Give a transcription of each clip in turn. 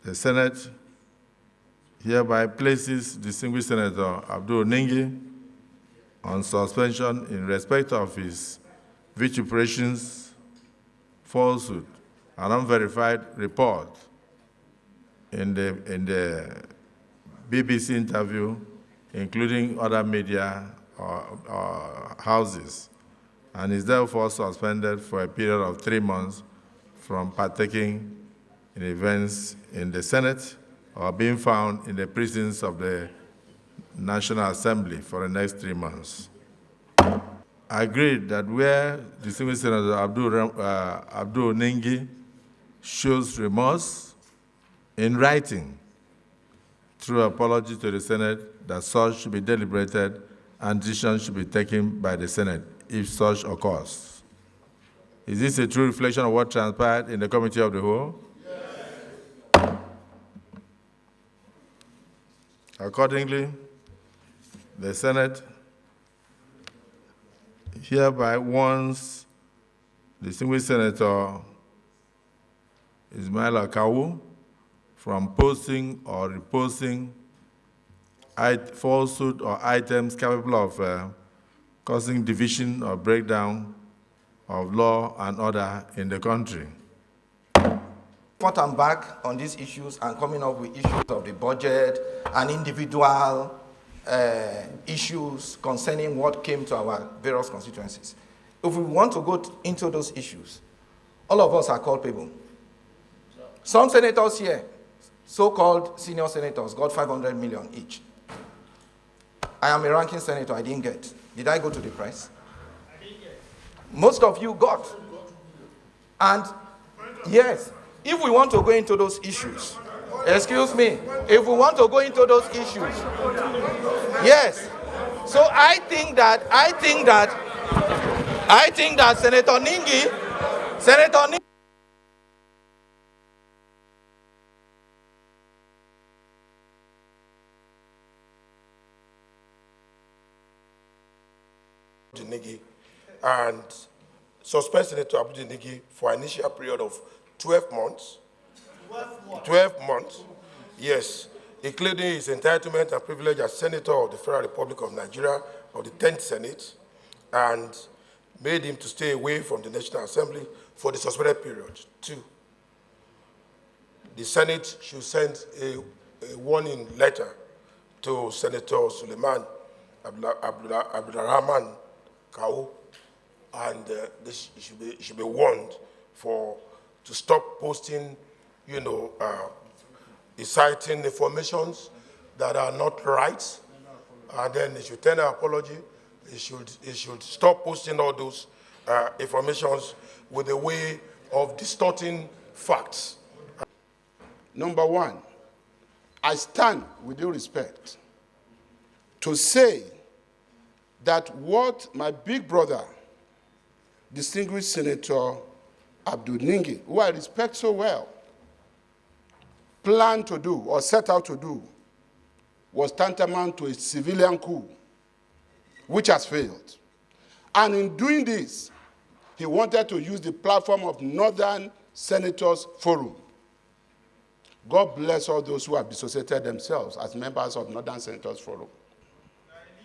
The Senate hereby places distinguished Senator Abdul Ningi on suspension in respect of his vituperations, falsehood, and unverified report in the BBC interview, including other media or houses, and is therefore suspended for a period of 3 months from partaking in events in the Senate or being found in the prisons of the National Assembly for the next 3 months. I agreed that where distinguished Senator Abdul Ningi shows remorse in writing through apology to the Senate, that such should be deliberated and decisions should be taken by the Senate if such occurs. Is this a true reflection of what transpired in the Committee of the Whole? Yes. Accordingly, the Senate hereby warns distinguished Senator Ismail Akawu from posting or reposting falsehood or items capable of causing division or breakdown of law and order in the country. Front and back on these issues and coming up with issues of the budget and individual issues concerning what came to our various constituencies. If we want to go into those issues, all of us are culpable. Some senators here, so-called senior senators, got 500 million each. I am a ranking senator, I didn't get. Did I go to the press? I didn't get. Most of you got. And yes, if we want to go into those issues, excuse me, if we want to go into those issues, yes. So I think that Senator Ningi, Ningi and suspend Senator Abdul Ningi for an initial period of 12 months. 12 months, yes, including his entitlement and privilege as Senator of the Federal Republic of Nigeria of the 10th Senate, and made him to stay away from the National Assembly for the suspended period. 2, the Senate should send a warning letter to Senator Suleiman Abdulrahman Kawu, and this should be warned to stop posting, inciting informations that are not right, and then he should tender apology. He should stop posting all those informations with a way of distorting facts. Number one, I stand with due respect to say that what my big brother, distinguished Senator Abdul Ningi, who I respect so well, planned to do or set out to do was tantamount to a civilian coup, which has failed. And in doing this, he wanted to use the platform of Northern Senators Forum. God bless all those who have dissociated themselves as members of Northern Senators Forum.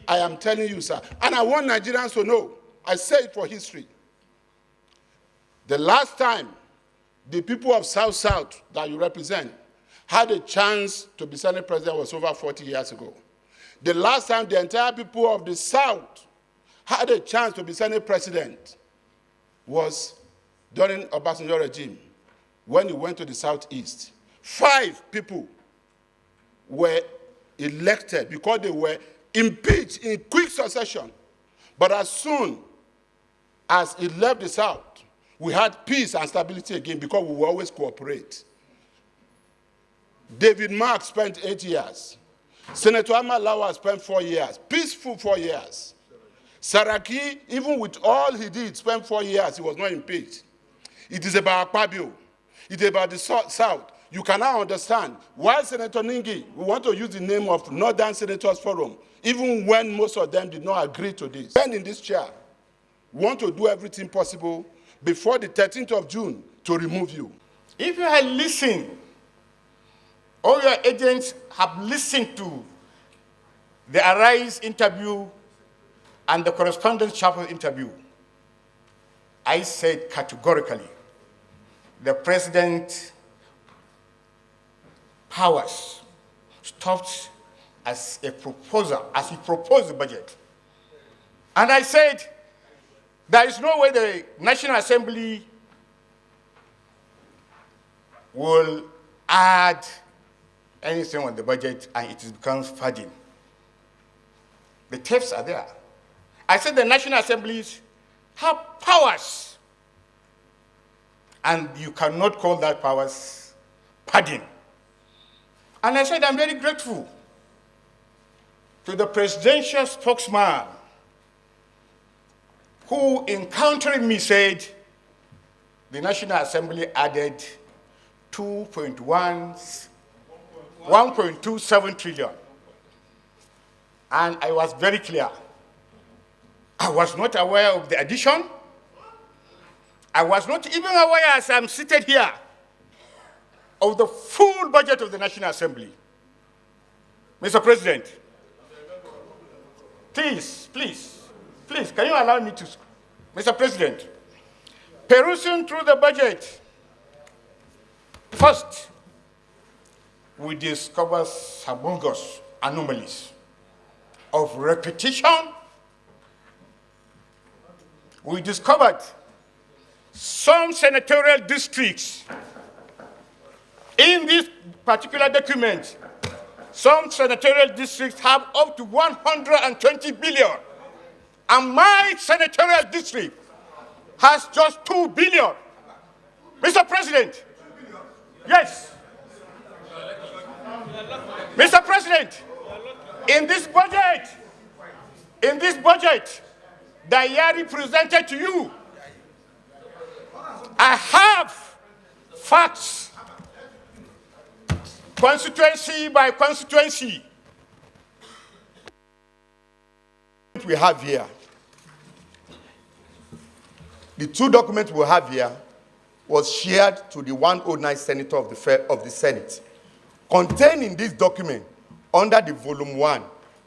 I am telling you, sir, and I want Nigerians to know, I say it for history. The last time the people of South that you represent had a chance to be Senate President was over 40 years ago. The last time the entire people of the South had a chance to be Senate President was during Obasanjo regime, when he went to the Southeast. 5 people were elected because they were impeached in quick succession. But as soon as he left the South, we had peace and stability again because we will always cooperate. David Mark spent 8 years. Senator Ahmad Lawal spent 4 years, peaceful 4 years. Saraki, even with all he did, spent 4 years, he was not impeached. It is about Akpabio. It is about the South. You can now understand why Senator Ningi, we want to use the name of Northern Senators Forum, even when most of them did not agree to this. Ben in this chair, we want to do everything possible before the 13th of June to remove you. If you had listened all your agents have listened to the Arise interview and the Correspondence Chapel interview. I said categorically, the president's powers stopped as a proposer, as he proposed the budget. And I said, there is no way the National Assembly will add anything on the budget and it becomes funding. The tapes are there. I said the National Assemblies have powers, and you cannot call that powers padding. And I said I'm very grateful to the presidential spokesman who, encountering me, said the National Assembly added 1.27 trillion. And I was very clear. I was not aware of the addition. I was not even aware, as I'm seated here, of the full budget of the National Assembly. Mr. President, please, can you allow me to, Mr. President, perusing through the budget, first, we discover some bogus anomalies of repetition. We discovered some senatorial districts in this particular document. Some senatorial districts have up to 120 billion. And my senatorial district has just 2 billion. Mr. President, yes. Mr. President, in this budget, that Yari presented to you, I have facts, constituency by constituency. We have here, the two documents we have here was shared to the 109 senator of the Senate. Contained in this document, under the volume 1,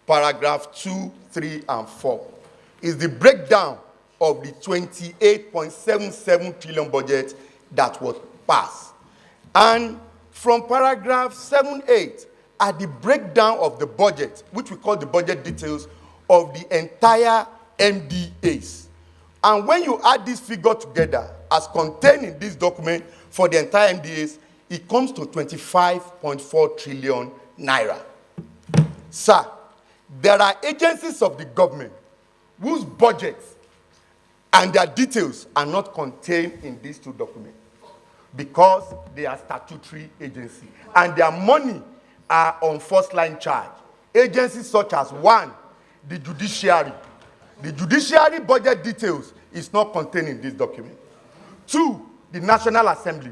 paragraph 2, 3, and 4, is the breakdown of the 28.77 trillion budget that was passed. And from paragraph 7, 8, are the breakdown of the budget, which we call the budget details of the entire MDAs. And when you add this figure together, as contained in this document for the entire MDAs, it comes to 25.4 trillion naira. Sir, there are agencies of the government whose budgets and their details are not contained in these two documents because they are statutory agencies and their money are on first-line charge. Agencies such as 1, the judiciary. The judiciary budget details is not contained in this document. 2, the National Assembly.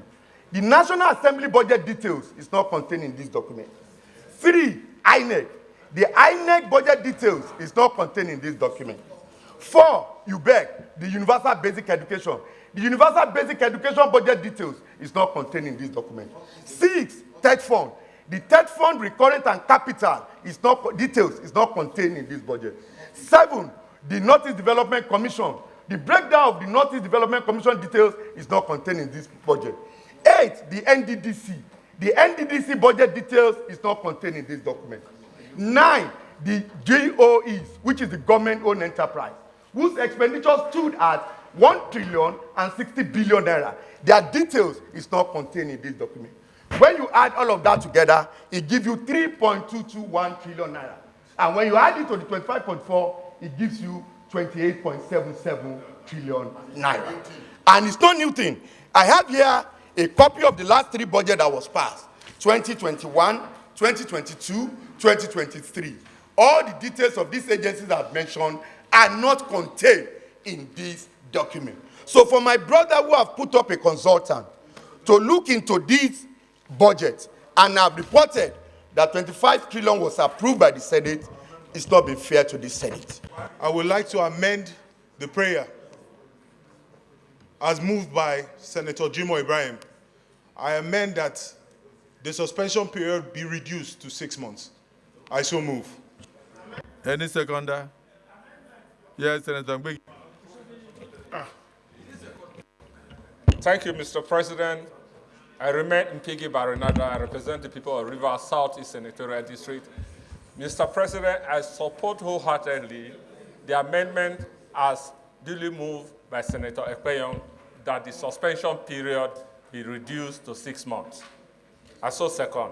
The National Assembly budget details is not contained in this document. 3, INEC. The INEC budget details is not contained in this document. 4, UBEC, the Universal Basic Education. The Universal Basic Education budget details is not contained in this document. 6, TED Fund. The TED Fund recurrent and capital details is not contained in this budget. 7, the Northeast Development Commission. The breakdown of the Northeast Development Commission details is not contained in this budget. 8, the NDDC. The NDDC budget details is not contained in this document. 9, the GOEs, which is the government-owned enterprise, whose expenditure stood at 1,060 billion naira. Their details is not contained in this document. When you add all of that together, it gives you 3.221 trillion naira. And when you add it to the 25.4, it gives you 28.77 trillion naira. And it's no new thing. I have here a copy of the last 3 budget that was passed, 2021, 2022, 2023. All the details of these agencies I've mentioned are not contained in this document. So for my brother who have put up a consultant to look into this budget and have reported that 25 trillion was approved by the Senate, it's not been fair to the Senate. I would like to amend the prayer as moved by Senator Jimo Ibrahim. I amend that the suspension period be reduced to 6 months. I so move. Any seconder? Yes, Senator Mbeki. Thank you, Mr. President. I remain Mpigi Barinada. I represent the people of Rivers Southeast Senatorial District. Mr. President, I support wholeheartedly the amendment as duly moved by Senator Akpabio that the suspension period be reduced to 6 months. I so second.